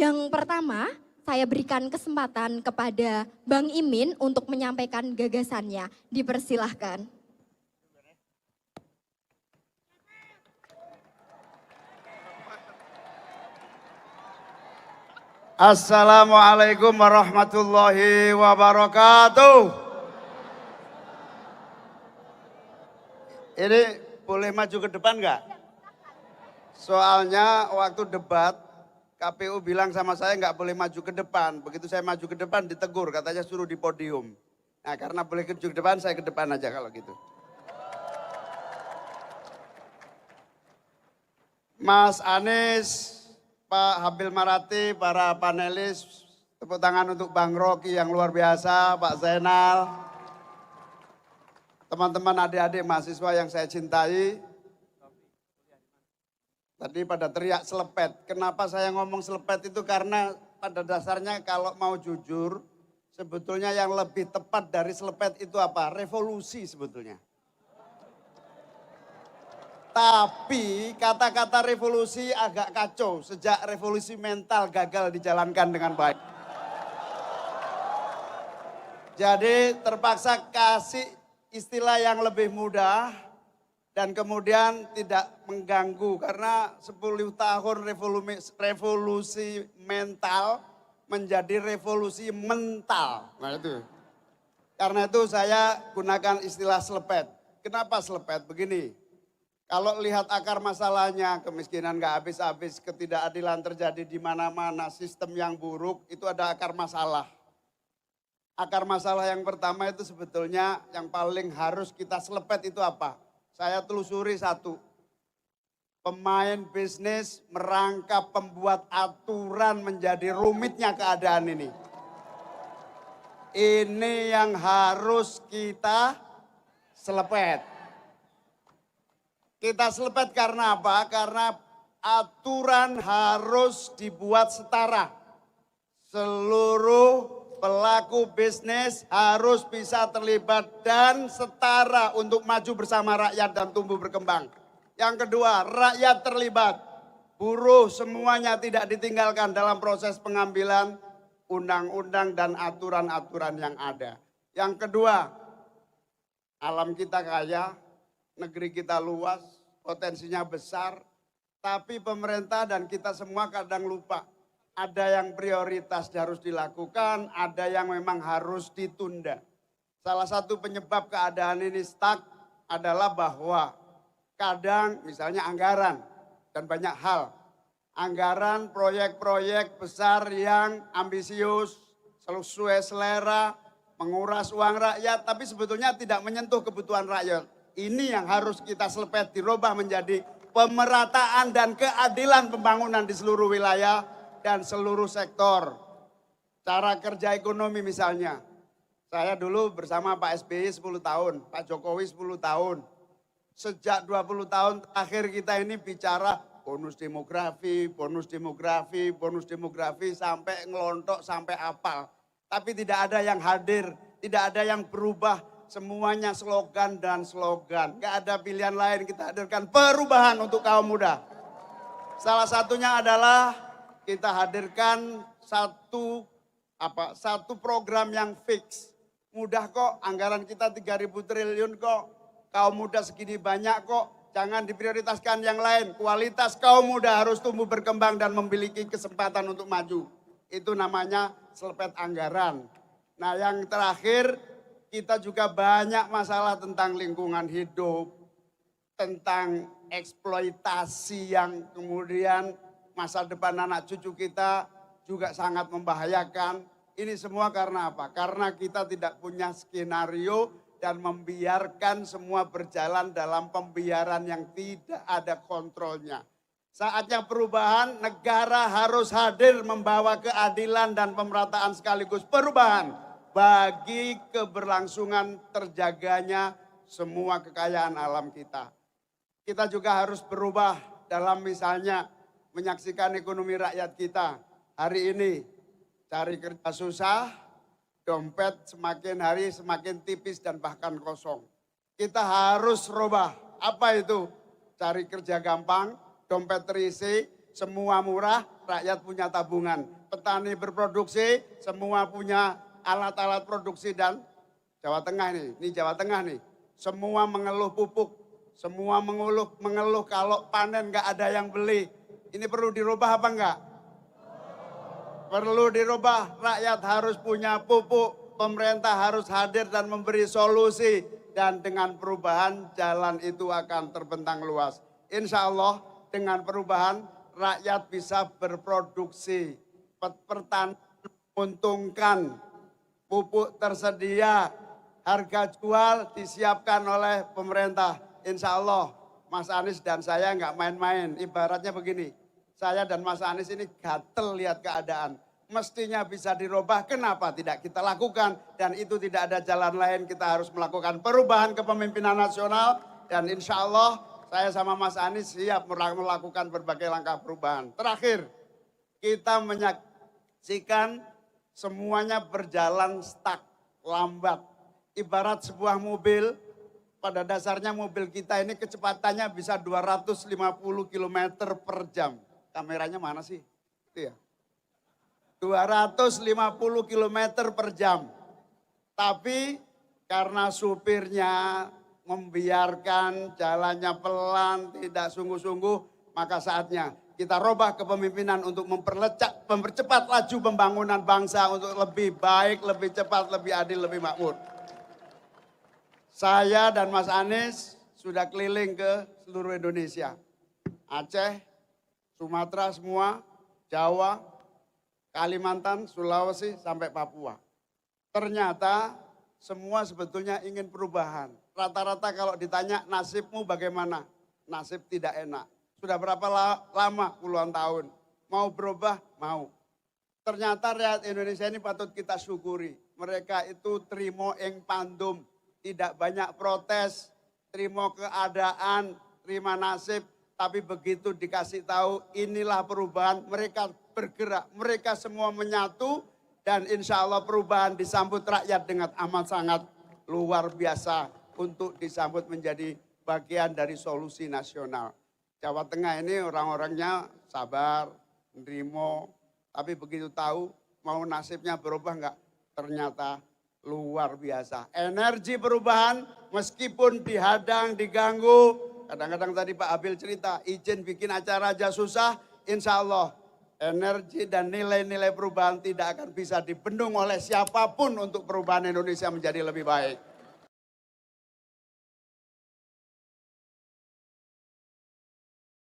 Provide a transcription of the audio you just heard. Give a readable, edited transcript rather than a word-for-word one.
Yang pertama, saya berikan kesempatan kepada Bang Imin untuk menyampaikan gagasannya. Dipersilahkan. Assalamualaikum warahmatullahi wabarakatuh. Ini boleh maju ke depan nggak? Soalnya waktu debat KPU bilang sama saya nggak boleh maju ke depan. Begitu saya maju ke depan ditegur, katanya suruh di podium. Nah karena boleh maju ke depan, saya ke depan aja kalau gitu. Mas Anies, Pak Habil Marati, para panelis, tepuk tangan untuk Bang Rocky yang luar biasa, Pak Zainal, teman-teman adik-adik mahasiswa yang saya cintai. Tadi pada teriak selepet. Kenapa saya ngomong selepet itu karena pada dasarnya kalau mau jujur, sebetulnya yang lebih tepat dari selepet itu apa? Revolusi sebetulnya. Tapi kata-kata revolusi agak kacau sejak revolusi mental gagal dijalankan dengan baik. Jadi terpaksa kasih istilah yang lebih mudah dan kemudian tidak mengganggu karena 10 tahun revolusi mental menjadi revolusi mental. Nah itu. Karena itu saya gunakan istilah selepet. Kenapa selepet? Begini. Kalau lihat akar masalahnya, kemiskinan nggak habis-habis, ketidakadilan terjadi di mana-mana, sistem yang buruk, itu ada akar masalah. Akar masalah yang pertama itu sebetulnya yang paling harus kita selepet itu apa? Saya telusuri satu. Pemain bisnis merangkap pembuat aturan menjadi rumitnya keadaan ini. Ini yang harus kita selepet. Kita selepet karena apa? Karena aturan harus dibuat setara. Seluruh pelaku bisnis harus bisa terlibat dan setara untuk maju bersama rakyat dan tumbuh berkembang. Yang kedua, rakyat terlibat. Buruh semuanya tidak ditinggalkan dalam proses pengambilan undang-undang dan aturan-aturan yang ada. Yang kedua, alam kita kaya, negeri kita luas, potensinya besar, tapi pemerintah dan kita semua kadang lupa. Ada yang prioritas harus dilakukan, ada yang memang harus ditunda. Salah satu penyebab keadaan ini stuck adalah bahwa kadang misalnya anggaran dan banyak hal. Anggaran proyek-proyek besar yang ambisius, sesuai selera, menguras uang rakyat, tapi sebetulnya tidak menyentuh kebutuhan rakyat. Ini yang harus kita selepet, dirubah menjadi pemerataan dan keadilan pembangunan di seluruh wilayah dan seluruh sektor. Cara kerja ekonomi misalnya. Saya dulu bersama Pak SBY 10 tahun, Pak Jokowi 10 tahun. Sejak 20 tahun terakhir kita ini bicara bonus demografi, bonus demografi, bonus demografi sampai ngelontok, sampai apal. Tapi tidak ada yang hadir, tidak ada yang berubah. Semuanya slogan dan slogan. Gak ada pilihan lain, kita hadirkan perubahan untuk kaum muda. Salah satunya adalah kita hadirkan satu program yang fix. Mudah kok, anggaran kita 3.000 triliun kok. Kaum muda segini banyak kok. Jangan diprioritaskan yang lain. Kualitas kaum muda harus tumbuh berkembang dan memiliki kesempatan untuk maju. Itu namanya selepet anggaran. Nah yang terakhir, kita juga banyak masalah tentang lingkungan hidup, tentang eksploitasi yang kemudian masa depan anak cucu kita juga sangat membahayakan. Ini semua karena apa? Karena kita tidak punya skenario dan membiarkan semua berjalan dalam pembiaran yang tidak ada kontrolnya. Saatnya perubahan, negara harus hadir membawa keadilan dan pemerataan sekaligus perubahan bagi keberlangsungan terjaganya semua kekayaan alam kita. Kita juga harus berubah dalam misalnya menyaksikan ekonomi rakyat kita. Hari ini cari kerja susah, dompet semakin hari semakin tipis dan bahkan kosong. Kita harus rubah. Apa itu? Cari kerja gampang, dompet terisi, semua murah, rakyat punya tabungan. Petani berproduksi, semua punya alat-alat produksi dan Jawa Tengah ini Jawa Tengah nih. Semua mengeluh pupuk, semua mengeluh kalau panen nggak ada yang beli. Ini perlu dirubah apa enggak? Perlu dirubah, rakyat harus punya pupuk, pemerintah harus hadir dan memberi solusi. Dan dengan perubahan jalan itu akan terbentang luas. Insya Allah dengan perubahan rakyat bisa berproduksi, pertanian menguntungkan, pupuk tersedia, harga jual disiapkan oleh pemerintah. Insya Allah Mas Anies dan saya nggak main-main. Ibaratnya begini, saya dan Mas Anies ini gatel lihat keadaan. Mestinya bisa dirubah, kenapa tidak kita lakukan? Dan itu tidak ada jalan lain, kita harus melakukan perubahan kepemimpinan nasional. Dan insya Allah saya sama Mas Anies siap melakukan berbagai langkah perubahan. Terakhir, kita menyaksikan semuanya berjalan stuck, lambat. Ibarat sebuah mobil, pada dasarnya mobil kita ini kecepatannya bisa 250 km per jam. Kameranya mana sih? Itu ya. 250 km per jam. Tapi karena supirnya membiarkan jalannya pelan, tidak sungguh-sungguh, maka saatnya kita robah kepemimpinan untuk mempercepat laju pembangunan bangsa untuk lebih baik, lebih cepat, lebih adil, lebih makmur. Saya dan Mas Anies sudah keliling ke seluruh Indonesia. Aceh, Sumatera semua, Jawa, Kalimantan, Sulawesi, sampai Papua. Ternyata semua sebetulnya ingin perubahan. Rata-rata kalau ditanya nasibmu bagaimana? Nasib tidak enak. Sudah berapa lama? Puluhan tahun. Mau berubah? Mau. Ternyata rakyat Indonesia ini patut kita syukuri. Mereka itu trimo ing pandum. Tidak banyak protes, terima keadaan, terima nasib. Tapi begitu dikasih tahu inilah perubahan, mereka bergerak, mereka semua menyatu dan insya Allah perubahan disambut rakyat dengan amat sangat luar biasa untuk disambut menjadi bagian dari solusi nasional. Jawa Tengah ini orang-orangnya sabar, nerimo, tapi begitu tahu mau nasibnya berubah enggak, ternyata luar biasa. Energi perubahan meskipun dihadang, diganggu, kadang-kadang tadi Pak Abil cerita izin bikin acara aja susah, insya Allah energi dan nilai-nilai perubahan tidak akan bisa dibendung oleh siapapun untuk perubahan Indonesia menjadi lebih baik.